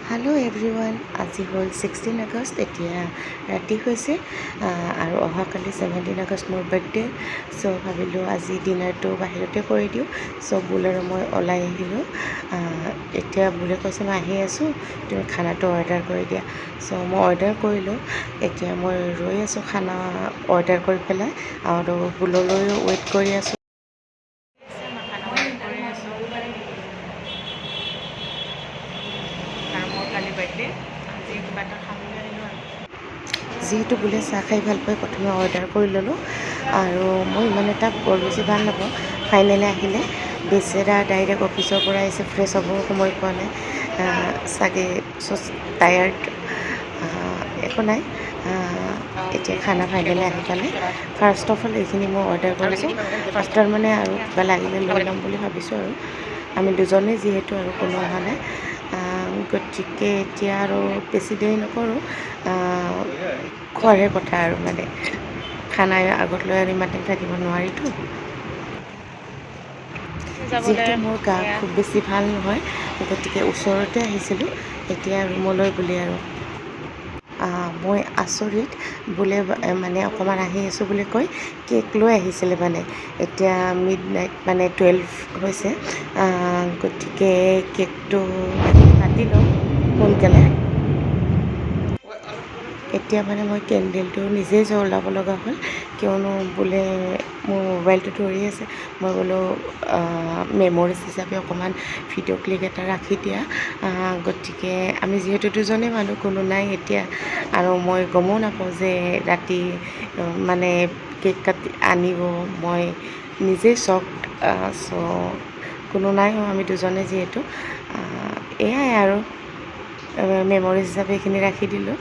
Hello' everyone, আজি হ'ল 16 আগষ্ট। এতিয়া ৰাতি হৈছে আৰু অহাকালি 17 আগষ্ট মোৰ বাৰ্থডে। চ' ভাবিলোঁ আজি ডিনাৰটো বাহিৰতে কৰি দিওঁ। চ' বুল আৰু মই ওলাই আহিলোঁ। এতিয়া বুলে কৈছে মই আহি আছোঁ, তুমি খানাটো অৰ্ডাৰ কৰি দিয়া। চ' মই অৰ্ডাৰ কৰিলোঁ। এতিয়া মই ৰৈ আছোঁ খানা অৰ্ডাৰ কৰি পেলাই আৰু বুললৈও ৱেইট কৰি আছোঁ। কালি বাৰ্থডে, আজি কিবা এটা খাবলৈ আহিলোঁ আৰু যিহেতু বোলে চাহ খাই ভাল পায়, প্ৰথমে অৰ্ডাৰ কৰি ল'লোঁ। আৰু মই ইমান এটা বৰ বেছি ভাল নাপাওঁ। ফাইনেলি আহিলে, বেচেৰা ডাইৰেক্ট অফিচৰ পৰা আহিছে, ফ্ৰেছ হ'বও সময় পোৱা নাই চাগে, টায়াৰ্ড। একো নাই, এতিয়া খানা ফাইনেলি আহি পালে। ফাৰ্ষ্ট অফ অল এইখিনি মই অৰ্ডাৰ কৰিছোঁ। আফটাৰ মানে আৰু কিবা লাগিলে লৈ ল'ম বুলি ভাবিছোঁ। আৰু আমি দুজনেই যিহেতু, আৰু কোনো অহা নাই, গতিকে এতিয়া আৰু বেছি দেৰি নকৰোঁ, খোৱাৰহে কথা আৰু মানে খানা আগত লৈ আৰু ইমান টাইম থাকিব নোৱাৰিতো। যিহেতু মোৰ গা খুব বেছি ভাল নহয়, গতিকে ওচৰতে আহিছিলোঁ। এতিয়া ৰুমলৈ বুলি আৰু মই আচৰিত, বোলে মানে অকণমান আহি আছোঁ বুলি কৈ কেক লৈ আহিছিলে মানে। এতিয়া মিড নাইট মানে 12 হৈছে, গতিকে কেকটো কাটি লওঁ সোনকালে। এতিয়া মানে মই কেণ্ডেলটো নিজেই জ্বলাব লগা হ'ল, কিয়নো বোলে মোৰ মোবাইলটো ধৰি আছে। মই বোলো মেমৰিজ হিচাপে অকণমান ভিডিঅ' ক্লিপ এটা ৰাখি দিয়া। গতিকে আমি যিহেতু দুজনেই মানুহ, কোনো নাই এতিয়া, আৰু মই গমো নাপাওঁ যে ৰাতি মানে কেক কাটি আনিব। মই নিজেই চকড। চ' কোনো নাই, আমি দুজনে যিহেতু, এয়াই আৰু মেমৰিজ হিচাপে এইখিনি ৰাখি দিলোঁ।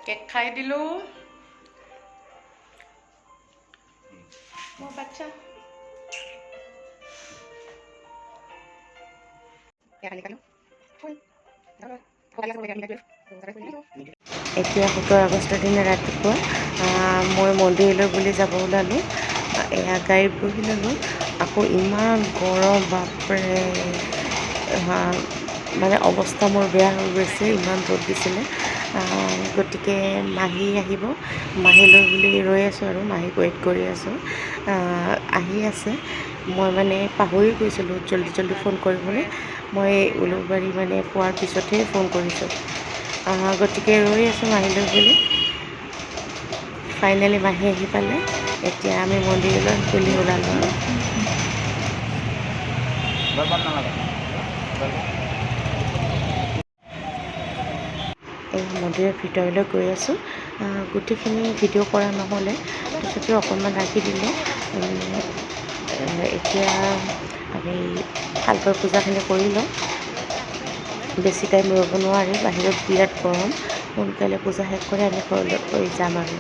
কেক খাই দিলোঁ মোৰ বাচ্চা। এতিয়া 17 আগষ্টৰ দিনা ৰাতিপুৱা মই মন্দিৰলৈ বুলি যাব ওলালোঁ। এয়া গাড়ীত বহি ল'লোঁ। আকৌ ইমান গৰম, বাপৰে, মানে অৱস্থা মোৰ বেয়া হৈ গৈছে, ইমান ৰ'দ দিছিলে। গতিকে মাহী আহিব, মাহীলৈ বুলি ৰৈ আছোঁ আৰু মাহীক ৱেইট কৰি আছোঁ। আহি আছে। মই মানে পাহৰি গৈছিলোঁ জল্দি ফোন কৰিবলৈ। মই উলুবাৰী মানে পোৱাৰ পিছতহে ফোন কৰিছোঁ। গতিকে ৰৈ আছোঁ মাহীলৈ বুলি। ফাইনেলি মাহী আহি পালে। এতিয়া আমি মন্দিৰলৈ বুলি ওলালোঁ আৰু এই মন্দিৰৰ ভিতৰলৈ গৈ আছোঁ। গোটেইখিনি ভিডিঅ' কৰা নহ'লে, তথাপিও অকণমান ৰাখি দিলোঁ। এতিয়া আমি ভালকৈ পূজাখিনি কৰি লওঁ। বেছি টাইম ৰ'ব নোৱাৰি, বাহিৰত বিৰাট গৰম। সোনকালে পূজা শেষ কৰি আমি ঘৰলৈ যাম আৰু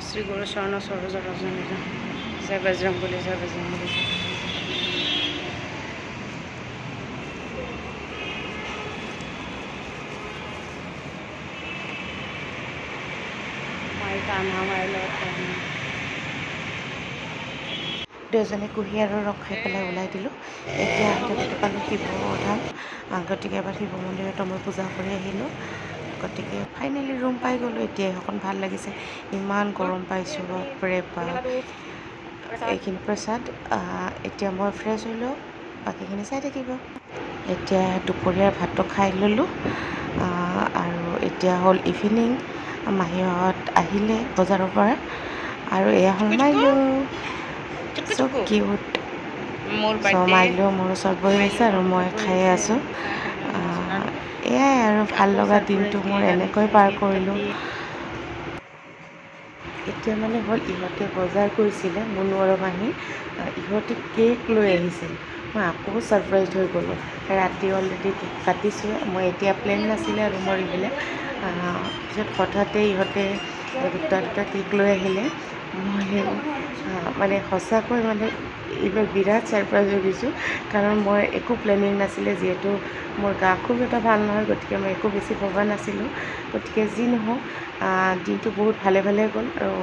শ্ৰী গুৰু চৰণ সৰোজ ৰজ জয় বজৰং বলি, জয় বজৰং বলি। দুয়োজনে কুঁহিয়াৰৰ ৰস খাই পেলাই ওলাই দিলোঁ। এতিয়া আহোঁতে পালোঁ শিৱধাম। গতিকে এবাৰ শিৱ মন্দিৰতো মই পূজা কৰি আহিলোঁ। গতিকে ফাইনেলি ৰুম পাই গ'লোঁ। এতিয়া অকণ ভাল লাগিছে, ইমান গৰম পাইছোঁ, বাপৰে বাপ। এইখিনি প্ৰসাদ। এতিয়া মই ফ্ৰেছ হৈ লওঁ, বাকীখিনি চাই থাকিব। এতিয়া দুপৰীয়াৰ ভাতটো খাই ল'লোঁ। আৰু এতিয়া হ'ল ইভিনিং। মাহীহঁত আহিলে বজাৰৰ পৰা, আৰু এয়া হ'ল মাইলো। চ' কিউট। মোৰ চ' বাৰ্থডে মাইলেও মোৰ ওচৰত বহি আছে আৰু মই খাই আছোঁ। এয়াই আৰু ভাল লগা দিনটো মোৰ এনেকৈ পাৰ কৰিলোঁ। এতিয়া মানে হ'ল ইহঁতে বজাৰ কৰিছিলে, মুনু আৰু মাহী। ইহঁতে কেক লৈ আহিছিল। মই আকৌ ছাৰপ্ৰাইজ হৈ গ'লোঁ। ৰাতি অলৰেডি কেক কাটিছোঁৱে। মই এতিয়া প্লেন নাছিলে ৰুমৰ এইবিলাক। পিছত হঠাতে ইহঁতে দুটা কেক লৈ আহিলে। মই মানে সঁচাকৈ মানে এইবাৰ বিৰাট ছাৰপ্ৰাইজ হৈ গৈছোঁ। কাৰণ মই একো প্লেনিং নাছিলে, যিহেতু মোৰ গা খুব এটা ভাল নহয়, গতিকে মই একো বেছি ভবা নাছিলোঁ। গতিকে যি নহওক দিনটো বহুত ভালে ভালে গ'ল আৰু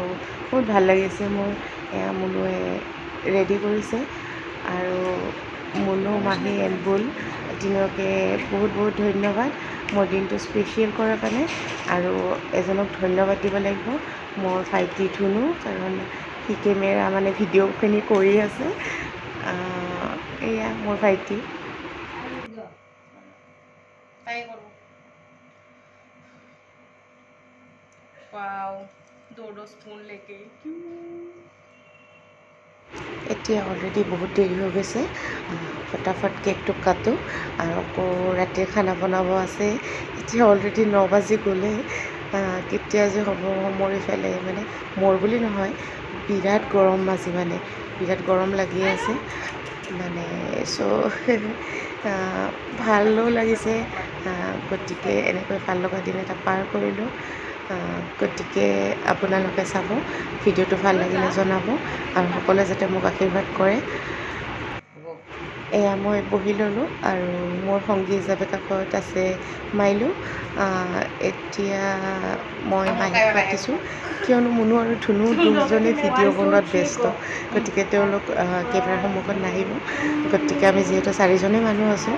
বহুত ভাল লাগিছে মোৰ। মুনুৱে ৰেডি কৰিছে আৰু মুনু, মাহী এণ্ড বুল তিনিওকে বহুত বহুত ধন্যবাদ মোৰ দিনটো স্পেচিয়েল কৰাৰ কাৰণে। আৰু এজনক ধন্যবাদ দিব লাগিব, মোৰ ভাইটি ধুনু, কাৰণ সি কেমেৰা মানে ভিডিঅ'খিনি কৰি আছে। এয়া মোৰ ভাইটি। এতিয়া অলৰেডি বহুত দেৰি হৈ গৈছে। ফটাফট কেকটো কাটোঁ আৰু আকৌ ৰাতিৰ খানা বনাব আছে। এতিয়া অলৰেডি 9 বাজি গ'লেই। কেতিয়া যে হ'ব মোৰ ইফালে মানে মোৰ বুলি নহয়, বিৰাট গৰম আজি মানে বিৰাট গৰম লাগি আছে মানে। চ' ভালো লাগিছে। গতিকে এনেকৈ ভাল লগা দিন এটা পাৰ কৰিলোঁ। গতিকে আপোনালোকে চাব, ভিডিঅ'টো ভাল লাগিলে জনাব আৰু সকলোৱে যাতে মোক আশীৰ্বাদ কৰে। এয়া মই বহি ল'লোঁ আৰু মোৰ সংগী হিচাপে কাষত আছে মাইলো। এতিয়া মই মাহীক মাতিছোঁ, কিয়নো মুনু আৰু ধুনু দুজনেই ভিডিঅ' বনোৱাত ব্যস্ত। গতিকে তেওঁলোক কেমেৰাৰ সন্মুখত নাহিব। গতিকে আমি যিহেতু 4জনেই মানুহ আছোঁ,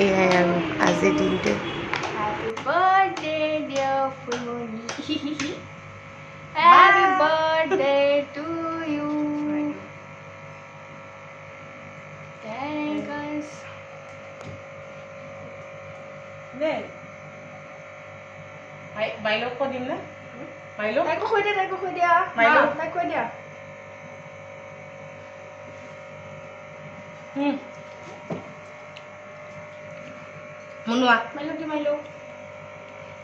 এয়াই আৰু আজিৰ দিনটো। Happy birthday, dear Fulmoni. Happy birthday to you. Thank us. মাইলক কৈ দিম নে? মাইলক তাইকো কৈ দিয়া, তাইক কৈ দিয়া। মুনুৱা মাইলক।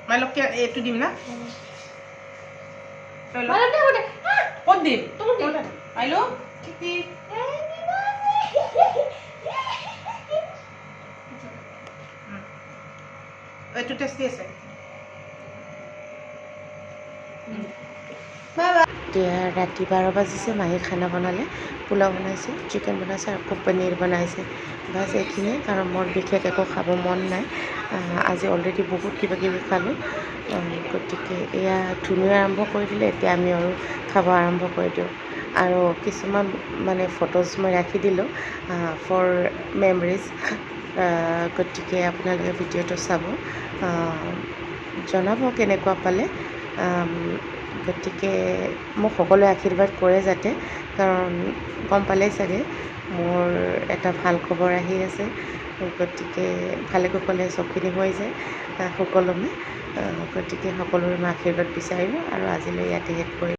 মাইলক এইটো দিম না? মাইলক দে। ক'ত দিম? তোক মাইলো এইটো টেষ্টি আছে। এতিয়া ৰাতি 12 বাজিছে। মাহী খানা বনালে, পোলাও বনাইছে, চিকেন বনাইছে আৰু পনীৰ বনাইছে। বাছ এইখিনিয়ে, কাৰণ মোৰ বিশেষ একো খাব মন নাই। আজি অলৰেডি বহুত কিবাকিবি খালোঁ। গতিকে এয়া ধুনুৱে আৰম্ভ কৰি দিলে, এতিয়া আমি আৰু খাব আৰম্ভ কৰি দিওঁ। আৰু কিছুমান মানে ফটোজ মই ৰাখি দিলোঁ ফৰ মেমৰিজ। গতিকে আপোনালোকে ভিডিঅ'টো চাব, জনাব কেনেকুৱা পালে। গতিকে মোক সকলোৱে আশীৰ্বাদ কৰে যাতে, কাৰণ গম পালেই চাগে মোৰ এটা ভাল খবৰ আহি আছে। গতিকে ভালে কুশলে চবখিনি হৈ যায় সুকলমে। গতিকে সকলোৰে মই আশীৰ্বাদ বিচাৰিলোঁ আৰু আজিলৈ ইয়াতে শেষ কৰিলোঁ।